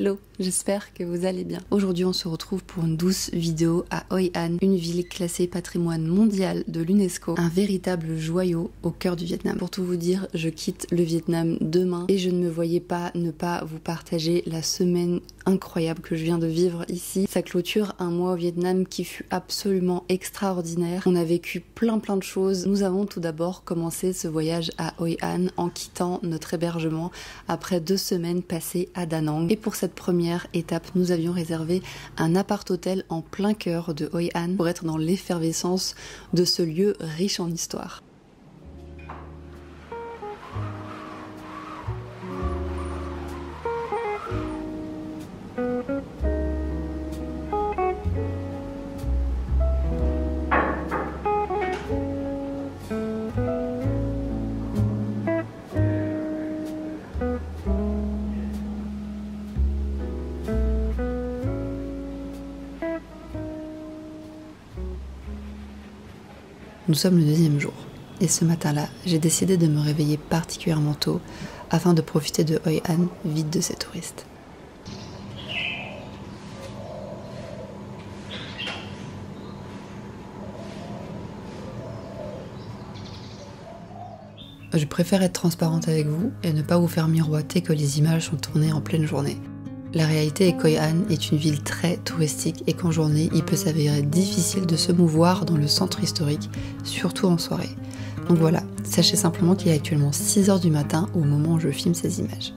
Hello, j'espère que vous allez bien. Aujourd'hui on se retrouve pour une douce vidéo à Hoi An, une ville classée patrimoine mondial de l'UNESCO, un véritable joyau au cœur du Vietnam. Pour tout vous dire, je quitte le Vietnam demain et je ne me voyais pas ne pas vous partager la semaine incroyable que je viens de vivre ici. Ça clôture un mois au Vietnam qui fut absolument extraordinaire. On a vécu plein de choses. Nous avons tout d'abord commencé ce voyage à Hoi An en quittant notre hébergement après 2 semaines passées à Da Nang. Et pour cette première étape, nous avions réservé un appart-hôtel en plein cœur de Hoi An pour être dans l'effervescence de ce lieu riche en histoire. Nous sommes le 2e jour, et ce matin-là, j'ai décidé de me réveiller particulièrement tôt afin de profiter de Hoi An vide de ses touristes. Je préfère être transparente avec vous et ne pas vous faire miroiter que les images sont tournées en pleine journée. La réalité est qu'Hoi An est une ville très touristique et qu'en journée, il peut s'avérer difficile de se mouvoir dans le centre historique, surtout en soirée. Donc voilà, sachez simplement qu'il est actuellement 6 h du matin au moment où je filme ces images.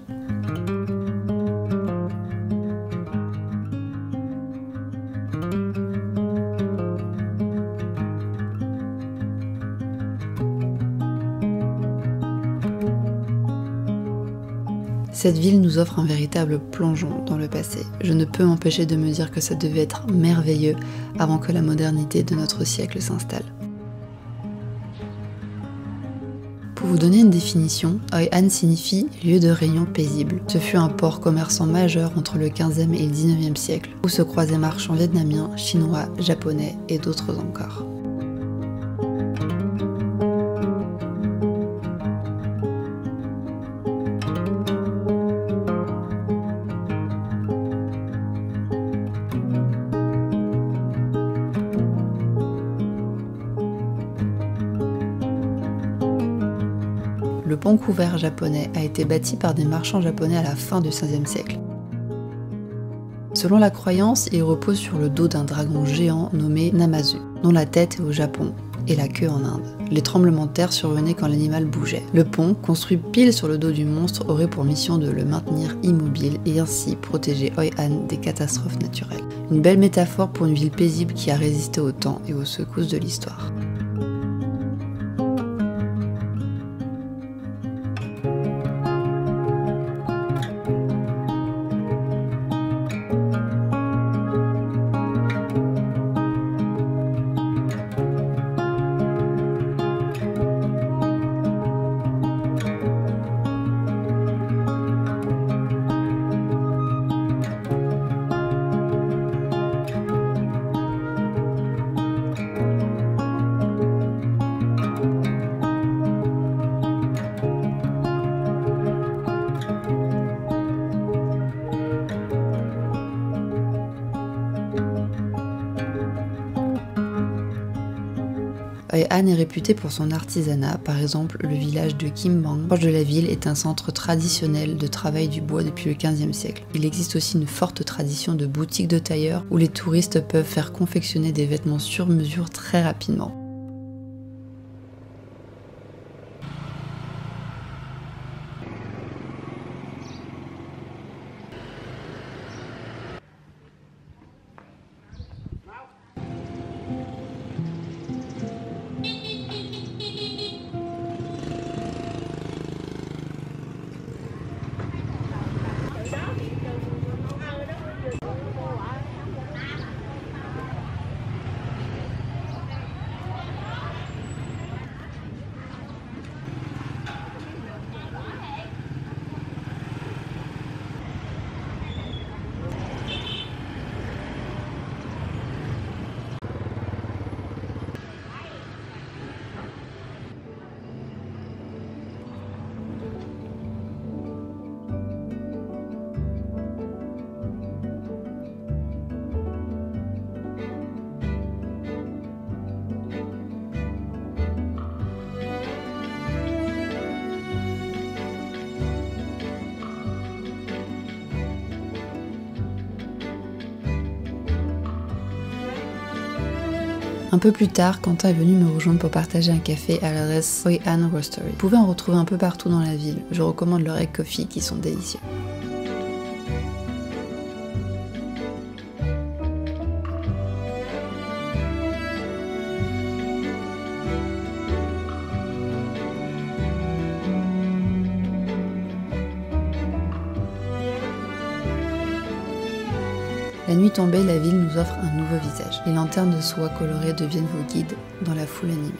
Cette ville nous offre un véritable plongeon dans le passé. Je ne peux m'empêcher de me dire que ça devait être merveilleux avant que la modernité de notre siècle s'installe. Pour vous donner une définition, Hoi An signifie lieu de réunion paisible. Ce fut un port commerçant majeur entre le 15e et le 19e siècle, où se croisaient marchands vietnamiens, chinois, japonais et d'autres encore. Le pont couvert japonais a été bâti par des marchands japonais à la fin du XVe siècle. Selon la croyance, il repose sur le dos d'un dragon géant nommé Namazu, dont la tête est au Japon et la queue en Inde. Les tremblements de terre survenaient quand l'animal bougeait. Le pont, construit pile sur le dos du monstre, aurait pour mission de le maintenir immobile et ainsi protéger Hoi An des catastrophes naturelles. Une belle métaphore pour une ville paisible qui a résisté au temps et aux secousses de l'histoire. Hoi An est réputé pour son artisanat. Par exemple, le village de Kim Bang, proche de la ville, est un centre traditionnel de travail du bois depuis le XVe siècle. Il existe aussi une forte tradition de boutiques de tailleurs où les touristes peuvent faire confectionner des vêtements sur mesure très rapidement. Un peu plus tard, Quentin est venu me rejoindre pour partager un café à l'adresse Hoi An Roastery. Vous pouvez en retrouver un peu partout dans la ville. Je recommande leurs egg coffee qui sont délicieux. La nuit tombée, la ville nous offre un nouveau visage. Les lanternes de soie colorées deviennent vos guides dans la foule animée.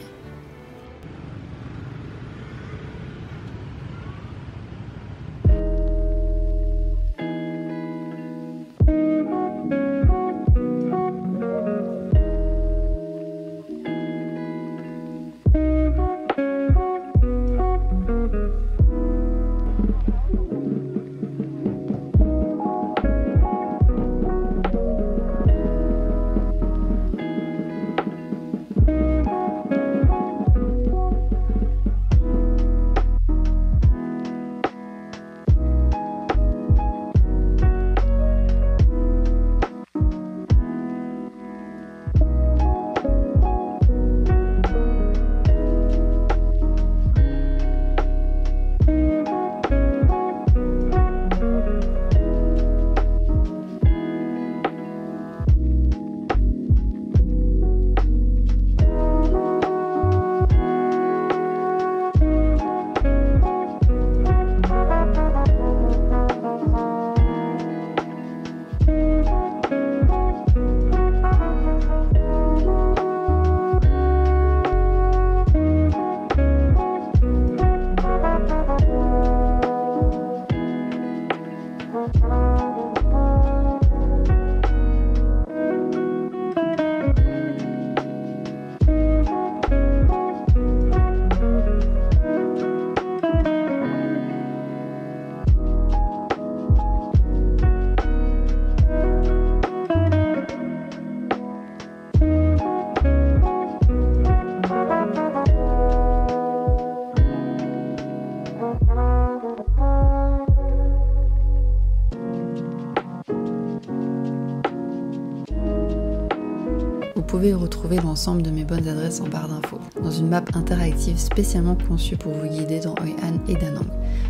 Vous pouvez retrouver l'ensemble de mes bonnes adresses en barre d'infos, dans une map interactive spécialement conçue pour vous guider dans Hoi An et Da Nang,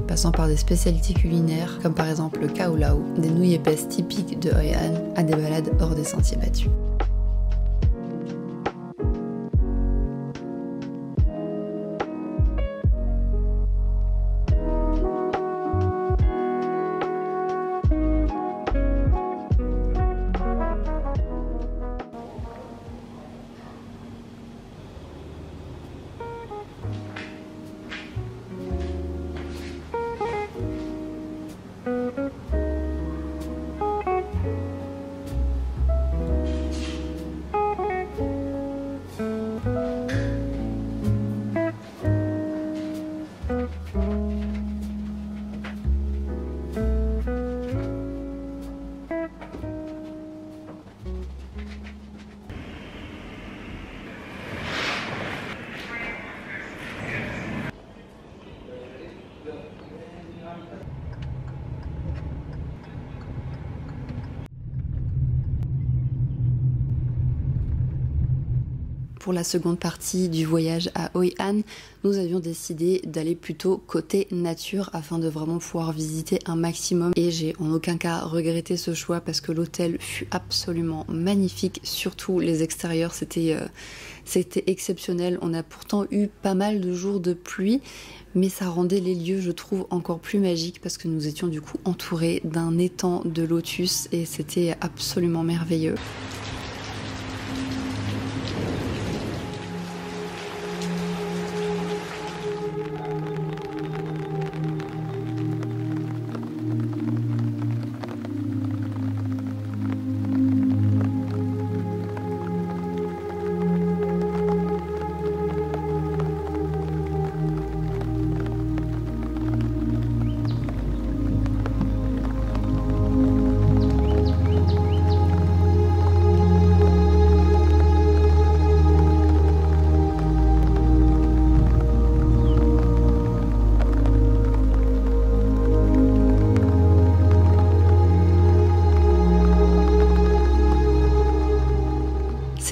passant par des spécialités culinaires comme par exemple le Khao Lao, des nouilles épaisses typiques de Hoi An, à des balades hors des sentiers battus. Pour la seconde partie du voyage à Hoi An, nous avions décidé d'aller plutôt côté nature afin de vraiment pouvoir visiter un maximum. Et j'ai en aucun cas regretté ce choix parce que l'hôtel fut absolument magnifique, surtout les extérieurs, c'était exceptionnel. On a pourtant eu pas mal de jours de pluie, mais ça rendait les lieux, je trouve, encore plus magiques parce que nous étions du coup entourés d'un étang de lotus et c'était absolument merveilleux.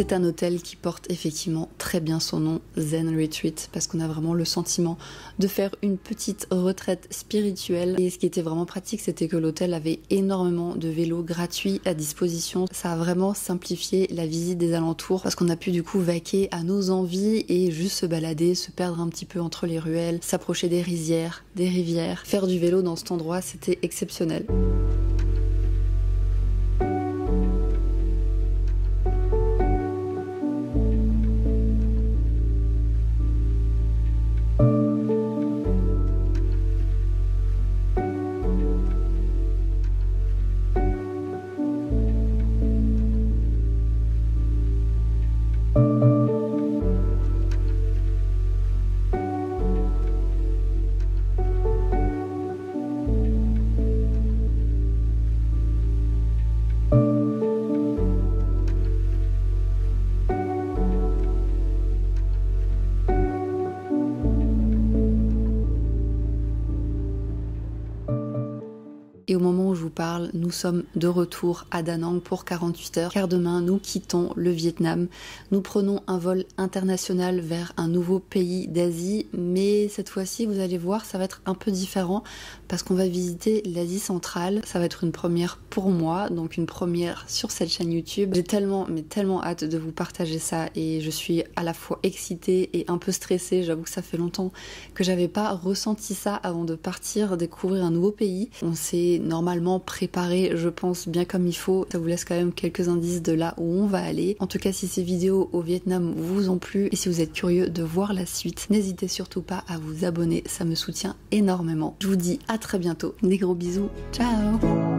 C'est un hôtel qui porte effectivement très bien son nom, Zen Retreat, parce qu'on a vraiment le sentiment de faire une petite retraite spirituelle. Et ce qui était vraiment pratique, c'était que l'hôtel avait énormément de vélos gratuits à disposition. Ça a vraiment simplifié la visite des alentours parce qu'on a pu du coup vaquer à nos envies et juste se balader, se perdre un petit peu entre les ruelles, s'approcher des rizières, des rivières. Faire du vélo dans cet endroit, c'était exceptionnel. Et au moment où je vous parle, nous sommes de retour à Da Nang pour 48 heures, car demain nous quittons le Vietnam. Nous prenons un vol international vers un nouveau pays d'Asie, mais cette fois-ci, vous allez voir, ça va être un peu différent parce qu'on va visiter l'Asie centrale. Ça va être une première pour moi, donc une première sur cette chaîne YouTube. J'ai tellement, mais tellement hâte de vous partager ça et je suis à la fois excitée et un peu stressée. J'avoue que ça fait longtemps que j'avais pas ressenti ça avant de partir découvrir un nouveau pays. On s'est normalement préparé, je pense, bien comme il faut. Ça vous laisse quand même quelques indices de là où on va aller. En tout cas, si ces vidéos au Vietnam vous ont plu et si vous êtes curieux de voir la suite, n'hésitez surtout pas à vous abonner, ça me soutient énormément. Je vous dis à très bientôt. Des gros bisous, ciao!